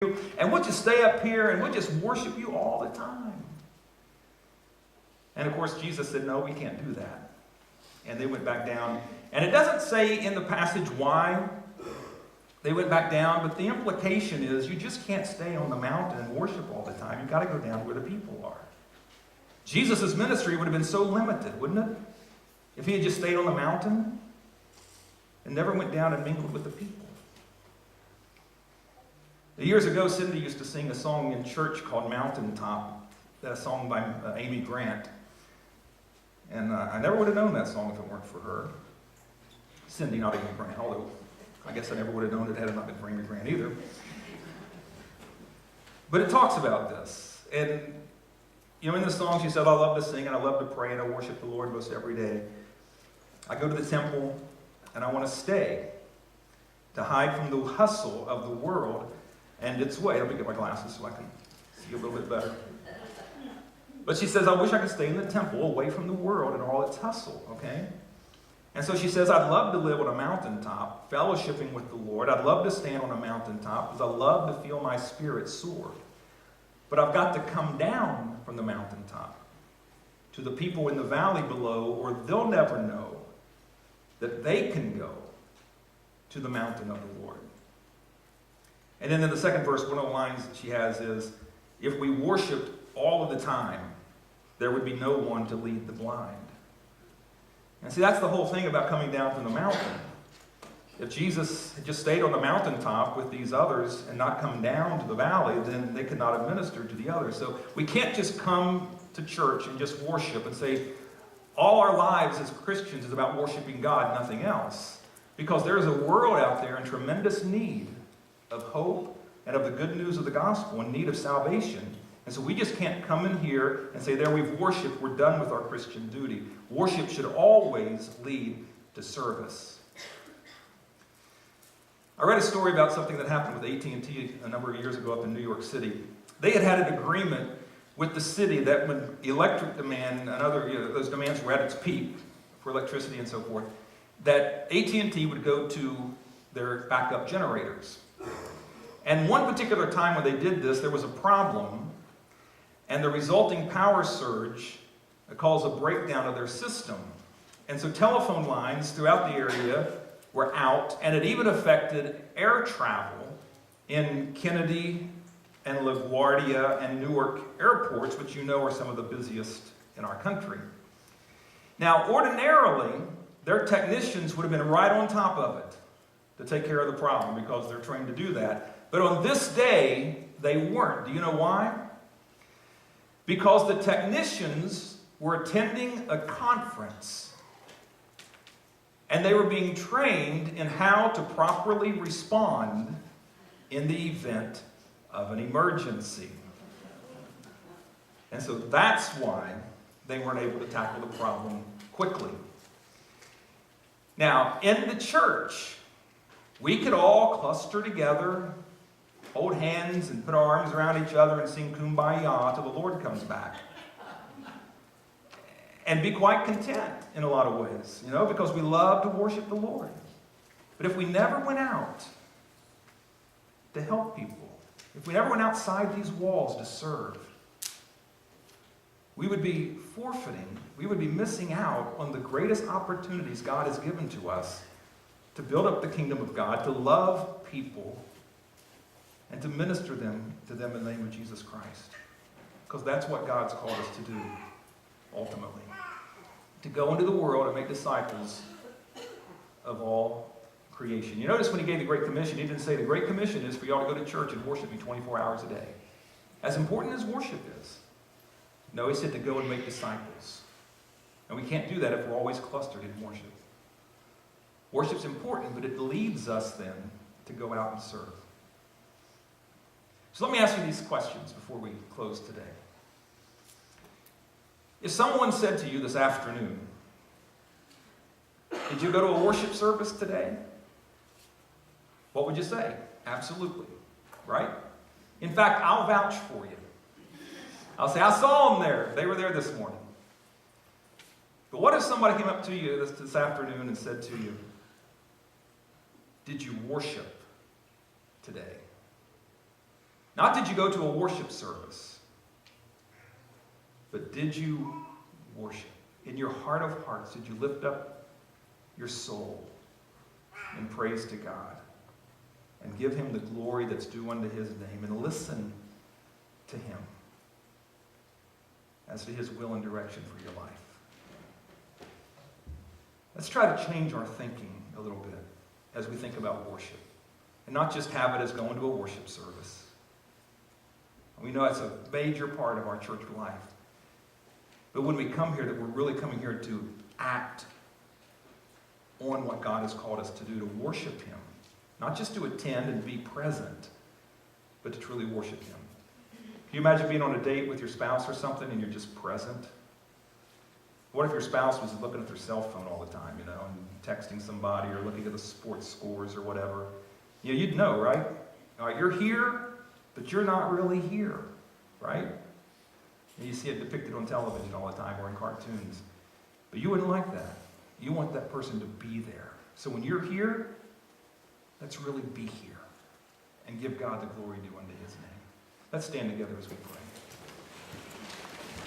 and we'll just stay up here and we'll just worship you all the time. And of course, Jesus said, no, we can't do that. And they went back down. And it doesn't say in the passage why they went back down, but the implication is you just can't stay on the mountain and worship all the time. You've got to go down where the people are. Jesus' ministry would have been so limited, wouldn't it? If he had just stayed on the mountain and never went down and mingled with the people. Years ago, Cindy used to sing a song in church called Mountaintop, a song by Amy Grant. And I never would have known that song if it weren't for her. Cindy, not Amy Grant, although I guess I never would have known it had it not been for Amy Grant either. But it talks about this. And, you know, in the song she said, I love to sing and I love to pray and I worship the Lord most every day. I go to the temple and I want to stay, to hide from the hustle of the world and its way. Let me get my glasses so I can see a little bit better. But she says, I wish I could stay in the temple away from the world and all its hustle, okay? And so she says, I'd love to live on a mountaintop, fellowshipping with the Lord. I'd love to stand on a mountaintop because I love to feel my spirit soar. But I've got to come down from the mountaintop to the people in the valley below, or they'll never know that they can go to the mountain of the Lord. And then in the second verse, one of the lines that she has is, if we worshiped all of the time, there would be no one to lead the blind. And see, that's the whole thing about coming down from the mountain. If Jesus had just stayed on the mountaintop with these others and not come down to the valley, then they could not have ministered to the others. So we can't just come to church and just worship and say, all our lives as Christians is about worshiping God, nothing else. Because there is a world out there in tremendous need of hope and of the good news of the gospel, in need of salvation. And so we just can't come in here and say, there, we've worshiped, we're done with our Christian duty. Worship should always lead to service. I read a story about something that happened with AT&T a number of years ago up in New York City. They had an agreement with the city that when electric demand and other, those demands were at its peak for electricity and so forth, that AT&T would go to their backup generators. And one particular time when they did this, there was a problem, and the resulting power surge caused a breakdown of their system. And so telephone lines throughout the area were out, and it even affected air travel in Kennedy and LaGuardia and Newark airports, which you know are some of the busiest in our country. Now, ordinarily, their technicians would have been right on top of it to take care of the problem because they're trained to do that. But on this day, they weren't. Do you know why? Because the technicians were attending a conference and they were being trained in how to properly respond in the event of an emergency. And so that's why they weren't able to tackle the problem quickly. Now, in the church, we could all cluster together, hold hands and put our arms around each other and sing Kumbaya till the Lord comes back. And be quite content in a lot of ways, because we love to worship the Lord. But if we never went out to help people, if we never went outside these walls to serve, we would be forfeiting, we would be missing out on the greatest opportunities God has given to us to build up the kingdom of God, to love people, and to minister to them in the name of Jesus Christ. Because that's what God's called us to do, ultimately. To go into the world and make disciples of all creation. You notice when he gave the Great Commission, he didn't say the Great Commission is for y'all to go to church and worship me 24 hours a day. As important as worship is. No, he said to go and make disciples. And we can't do that if we're always clustered in worship. Worship's important, but it leads us then to go out and serve. So let me ask you these questions before we close today. If someone said to you this afternoon, did you go to a worship service today? What would you say? Absolutely. Right? In fact, I'll vouch for you. I'll say, I saw them there. They were there this morning. But what if somebody came up to you this afternoon and said to you, did you worship today? Not did you go to a worship service, but did you worship? In your heart of hearts, did you lift up your soul in praise to God and give him the glory that's due unto his name and listen to him as to his will and direction for your life? Let's try to change our thinking a little bit as we think about worship and not just have it as going to a worship service. We know it's a major part of our church life. But when we come here, that we're really coming here to act on what God has called us to do, to worship him. Not just to attend and be present, but to truly worship him. Can you imagine being on a date with your spouse or something and you're just present? What if your spouse was looking at their cell phone all the time, and texting somebody or looking at the sports scores or whatever? You'd know, right? All right, you're here, but you're not really here, right? And you see it depicted on television all the time or in cartoons. But you wouldn't like that. You want that person to be there. So when you're here, let's really be here and give God the glory due unto his name. Let's stand together as we pray.